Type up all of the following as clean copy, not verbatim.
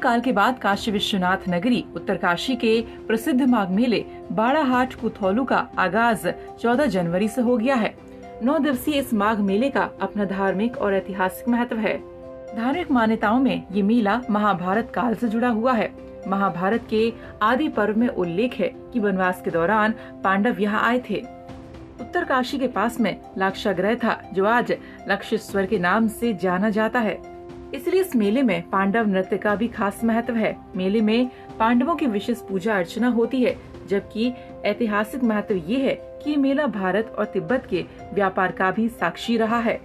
काल के बाद काशी विश्वनाथ नगरी उत्तरकाशी के प्रसिद्ध माघ मेले बाड़ाहाट कुथौलू का आगाज 14 जनवरी से हो गया है। 9 दिवसीय इस माघ मेले का अपना धार्मिक और ऐतिहासिक महत्व है। धार्मिक मान्यताओं में ये मेला महाभारत काल से जुड़ा हुआ है। महाभारत के आदि पर्व में उल्लेख है कि वनवास के दौरान पांडव यहाँ आए थे। उत्तरकाशी के पास में लाक्षागृह था, जो आज लक्षेश्वर के नाम से जाना जाता है। इसलिए इस मेले में पांडव नृत्य का भी खास महत्व है। मेले में पांडवों की विशेष पूजा अर्चना होती है, जबकि ऐतिहासिक महत्व ये है कि ये मेला भारत और तिब्बत के व्यापार का भी साक्षी रहा है।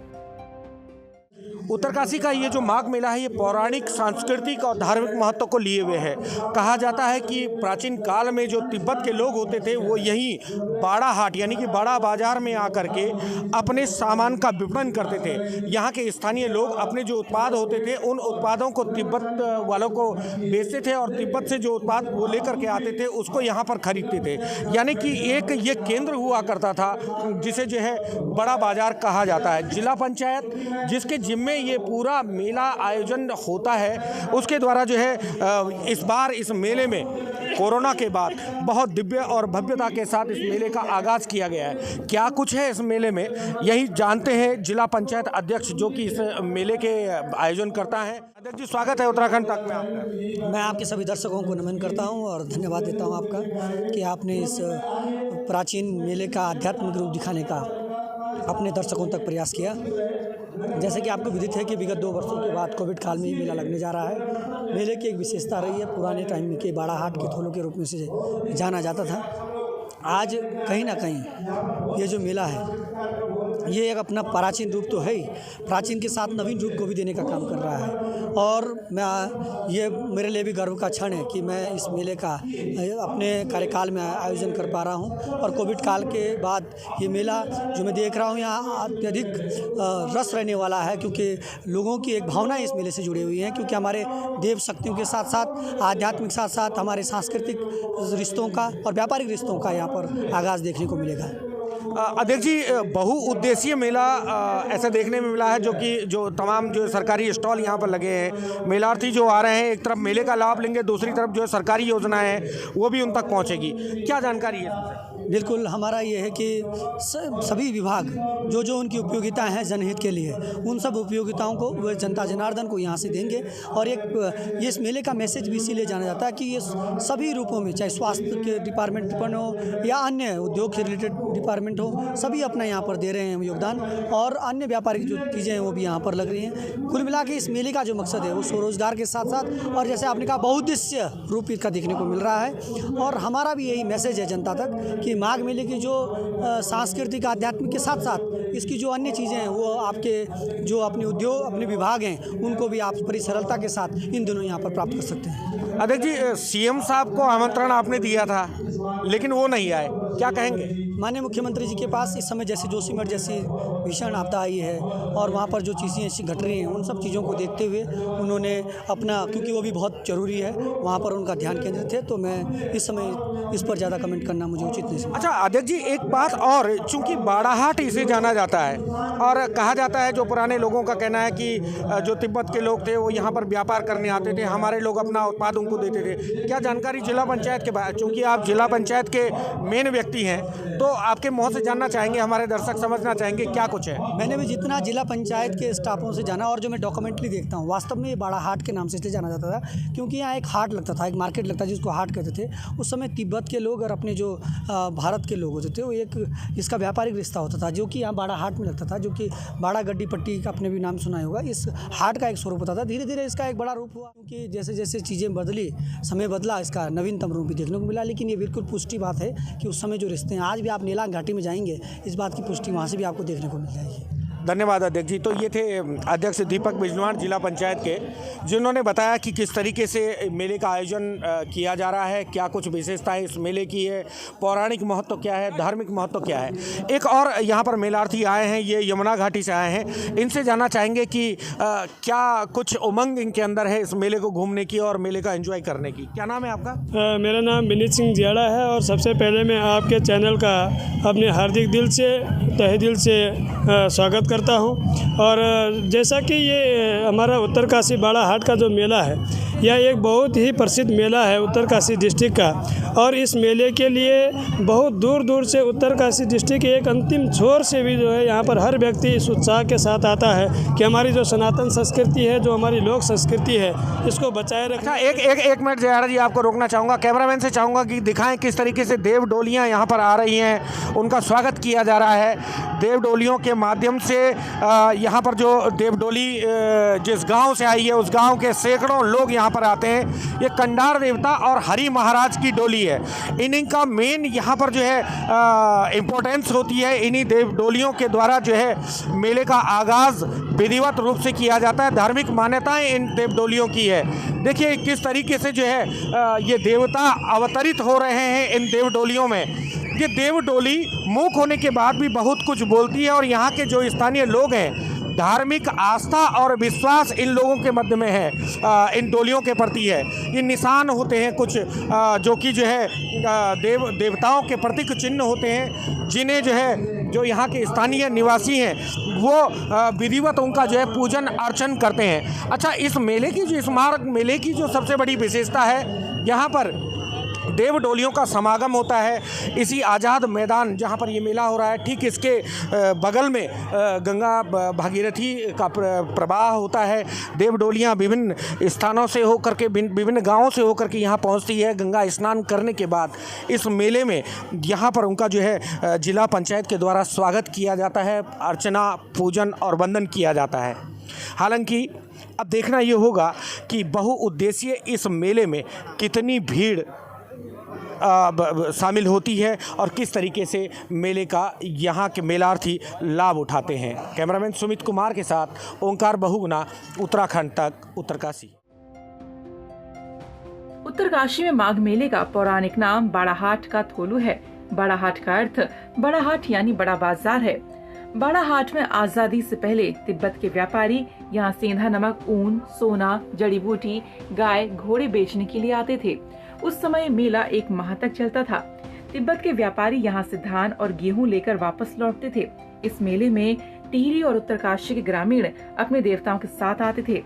उत्तरकाशी का ये जो माघ मेला है, ये पौराणिक, सांस्कृतिक और धार्मिक महत्व को लिए हुए है। कहा जाता है कि प्राचीन काल में जो तिब्बत के लोग होते थे, वो यही बाड़ाहाट यानी कि बड़ा बाजार में आकर के अपने सामान का विपणन करते थे। यहाँ के स्थानीय लोग अपने जो उत्पाद होते थे, उन उत्पादों को तिब्बत वालों को बेचते थे और तिब्बत से जो उत्पाद वो लेकर के आते थे, उसको यहाँ पर खरीदते थे। यानी कि एक ये केंद्र हुआ करता था, जिसे जो है बड़ा बाजार कहा जाता है। जिला पंचायत, जिसके जिम्मे ये पूरा मेला आयोजन होता है, उसके द्वारा जो है इस बार इस मेले में कोरोना के बाद बहुत दिव्य और भव्यता के साथ इस मेले का आगाज किया गया है। क्या कुछ है इस मेले में, यही जानते हैं जिला पंचायत अध्यक्ष, जो कि इस मेले के आयोजन करता है। अध्यक्ष जी, स्वागत है उत्तराखंड तक में आपका। मैं आपके सभी दर्शकों को नमन करता हूं और धन्यवाद देता हूं आपका कि आपने इस प्राचीन मेले का आध्यात्मिक रूप दिखाने का अपने दर्शकों तक प्रयास किया। जैसे कि आपको विदित है कि विगत 2 वर्षों के बाद कोविड काल में ही मेला लगने जा रहा है। मेले की एक विशेषता रही है, पुराने टाइम के बाड़ाहाट के थोलों के रूप में से जाना जाता था। आज कहीं ना कहीं ये जो मेला है, ये एक अपना प्राचीन रूप तो है ही, प्राचीन के साथ नवीन रूप को भी देने का काम कर रहा है। और ये मेरे लिए भी गर्व का क्षण है कि मैं इस मेले का अपने कार्यकाल में आयोजन कर पा रहा हूं। और कोविड काल के बाद ये मेला जो मैं देख रहा हूं, यहाँ अत्यधिक रस रहने वाला है, क्योंकि लोगों की एक भावना इस मेले से जुड़ी हुई है। क्योंकि हमारे देव शक्तियों के साथ साथ आध्यात्मिक साथ साथ हमारे सांस्कृतिक रिश्तों का और व्यापारिक रिश्तों का यहाँ पर आगाज़ देखने को मिलेगा। अध्यक्ष जी, बहुउद्देशीय मेला ऐसा देखने में मिला है, जो तमाम जो सरकारी स्टॉल यहाँ पर लगे हैं, मेलार्थी जो आ रहे हैं, एक तरफ मेले का लाभ लेंगे, दूसरी तरफ जो है सरकारी योजनाएं हैं वो भी उन तक पहुँचेगी। क्या जानकारी है? बिल्कुल, हमारा ये है कि सभी विभाग जो उनकी उपयोगिताएं हैं जनहित के लिए, उन सब उपयोगिताओं को वे जनता जनार्दन को यहाँ से देंगे। और ये इस मेले का मैसेज भी इसीलिए जाना जाता है कि ये सभी रूपों में, चाहे स्वास्थ्य के डिपार्टमेंट हो या अन्य उद्योग से रिलेटेड डिपार्टमेंट हो, सभी अपना यहाँ पर दे रहे हैं योगदान। और अन्य व्यापारिक जो चीज़ें हैं वो भी यहाँ पर लग रही हैं। कुल मिला के इस मेले का जो मकसद है वो स्वरोजगार के साथ साथ, और जैसे आपने कहा, बहुउद्देशीय रूप इसका देखने को मिल रहा है। और हमारा भी यही मैसेज है जनता तक कि माघ मेले की जो सांस्कृतिक आध्यात्मिक के साथ साथ इसकी जो अन्य चीज़ें हैं, वो आपके जो अपने उद्योग, अपने विभाग हैं, उनको भी आप बड़ी सरलता के साथ इन दिनों यहाँ पर प्राप्त कर सकते हैं। अध्यक्ष जी, सीएम साहब को आमंत्रण आपने दिया था, लेकिन वो नहीं आए, क्या कहेंगे? माननीय मुख्यमंत्री जी के पास इस समय जैसे जोशीमठ जैसी भीषण आपदा आई है और वहाँ पर जो चीज़ें ऐसी घट रही हैं, उन सब चीज़ों को देखते हुए उन्होंने अपना, क्योंकि वो भी बहुत ज़रूरी है, वहाँ पर उनका ध्यान केंद्रित थे। तो मैं इस समय इस पर ज़्यादा कमेंट करना मुझे उचित नहीं समझता। अच्छा अध्यक्ष जी, एक बात और, चूँकि बाड़ाहाट इसे जाना जाता है और कहा जाता है, जो पुराने लोगों का कहना है कि जो तिब्बत के लोग थे वो यहाँ पर व्यापार करने आते थे, हमारे लोग अपना उत्पाद उनको देते थे। क्या जानकारी जिला पंचायत के बाद, चूँकि आप जिला पंचायत के मेन व्यक्ति हैं, तो आपके मुँह से जानना चाहेंगे, हमारे दर्शक समझना चाहेंगे क्या कुछ है? मैंने भी जितना जिला पंचायत के स्टाफों से जाना और जो मैं डॉक्यूमेंटली देखता हूँ, वास्तव में ये बाड़ाहाट के नाम से इसलिए जाना जाता था क्योंकि यहाँ एक हाट लगता था, एक मार्केट लगता था जिसको हाट कहते थे। उस समय तिब्बत के लोग और अपने जो भारत के लोग होते थे, वो एक इसका व्यापारिक रिश्ता होता था, जो कि यहाँ बाड़ाहाट में लगता था, जो कि बाड़ा गड्डी पट्टी का आपने भी नाम सुना होगा। इस हाट का एक स्वरूप होता था। धीरे धीरे इसका एक बड़ा रूप हुआ, क्योंकि जैसे जैसे चीज़ें बदली, समय बदला, इसका नवीनतम रूप भी देखने को मिला। लेकिन ये बिल्कुल पुष्टि बात है कि उस समय जो रिश्ते हैं, आज भी आप नीलांग घाटी में जाएंगे, इस बात की पुष्टि वहाँ से भी आपको देखने को मिल जाएगी। धन्यवाद अध्यक्ष जी। तो ये थे अध्यक्ष दीपक बिजनौर जिला पंचायत के, जिन्होंने बताया कि किस तरीके से मेले का आयोजन किया जा रहा है, क्या कुछ विशेषताएं इस मेले की है, पौराणिक महत्व क्या है, धार्मिक महत्व क्या है। एक और यहाँ पर मेलार्थी आए हैं, ये यमुना घाटी से आए हैं, इनसे जानना चाहेंगे कि क्या कुछ उमंग इनके अंदर है इस मेले को घूमने की और मेले का एंजॉय करने की। क्या नाम है आपका? मेरा नाम विनीत सिंह जियाड़ा है और सबसे पहले मैं आपके चैनल का अपने हार्दिक दिल से, तहे दिल से स्वागत करता हूं। और जैसा कि ये हमारा उत्तरकाशी बाड़ाहाट का जो मेला है, यह एक बहुत ही प्रसिद्ध मेला है उत्तरकाशी डिस्ट्रिक्ट का। और इस मेले के लिए बहुत दूर दूर से उत्तरकाशी डिस्ट्रिक्ट के एक अंतिम छोर से भी जो है यहाँ पर हर व्यक्ति इस उत्साह के साथ आता है कि हमारी जो सनातन संस्कृति है, जो हमारी लोक संस्कृति है, इसको बचाए रखना। एक मिनट जयाड़ा जी, आपको रोकना चाहूँगा। कैमरामैन से चाहूँगा कि दिखाएं किस तरीके से देव डोलियाँ यहाँ पर आ रही हैं, उनका स्वागत किया जा रहा है देव डोलियों के माध्यम से। यहाँ पर जो देव डोली जिस गांव से आई है उस गांव के सैकड़ों लोग यहाँ पर आते हैं। ये कंडार देवता और हरि महाराज की डोली है। इनका मेन यहाँ पर जो है इम्पोर्टेंस होती है। इन्हीं देव डोलियों के द्वारा जो है मेले का आगाज़ विधिवत रूप से किया जाता है। धार्मिक मान्यताएं इन देव डोलियों की है। देखिए किस तरीके से जो है ये देवता अवतरित हो रहे हैं इन देव डोलियों में। ये देव डोली मूक होने के बाद भी बहुत कुछ बोलती है और यहाँ के जो स्थानीय लोग हैं, धार्मिक आस्था और विश्वास इन लोगों के मध्य में है, इन डोलियों के प्रति है। ये निशान होते हैं कुछ जो कि जो है देवताओं के प्रतीक चिन्ह होते हैं, जिन्हें जो है जो यहाँ के स्थानीय निवासी हैं वो विधिवत उनका जो है पूजन अर्चन करते हैं। अच्छा, इस मेले की जो स्मारक मेले की जो सबसे बड़ी विशेषता है, यहाँ पर देव डोलियों का समागम होता है। इसी आज़ाद मैदान जहाँ पर ये मेला हो रहा है, ठीक इसके बगल में गंगा भागीरथी का प्रवाह होता है। देव डोलियाँ विभिन्न स्थानों से होकर के विभिन्न गांवों से होकर के यहाँ पहुँचती है। गंगा स्नान करने के बाद इस मेले में यहाँ पर उनका जो है जिला पंचायत के द्वारा स्वागत किया जाता है, अर्चना पूजन और वंदन किया जाता है। हालांकि अब देखना ये होगा कि बहुउद्देशीय इस मेले में कितनी भीड़ शामिल होती है और किस तरीके से मेले का यहाँ के मेलार्थी लाभ उठाते हैं। कैमरामैन सुमित कुमार के साथ ओंकार बहुगुना, उत्तराखंड तक, उत्तरकाशी। उत्तरकाशी में माघ मेले का पौराणिक नाम बाड़ाहाट का थोलू है। बाड़ाहाट का अर्थ बड़ा हाट यानी बड़ा बाजार है। बाड़ाहाट में आजादी से पहले तिब्बत के व्यापारी यहाँ सेंधा नमक, ऊन, सोना, जड़ी बूटी, गाय, घोड़े बेचने के लिए आते थे। उस समय मेला एक माह तक चलता था। तिब्बत के व्यापारी यहाँ से धान और गेहूं लेकर वापस लौटते थे। इस मेले में टिहरी और उत्तरकाशी के ग्रामीण अपने देवताओं के साथ आते थे।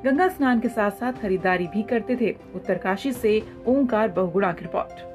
गंगा स्नान के साथ साथ खरीदारी भी करते थे। उत्तरकाशी से ओंकार बहुगुणा की रिपोर्ट।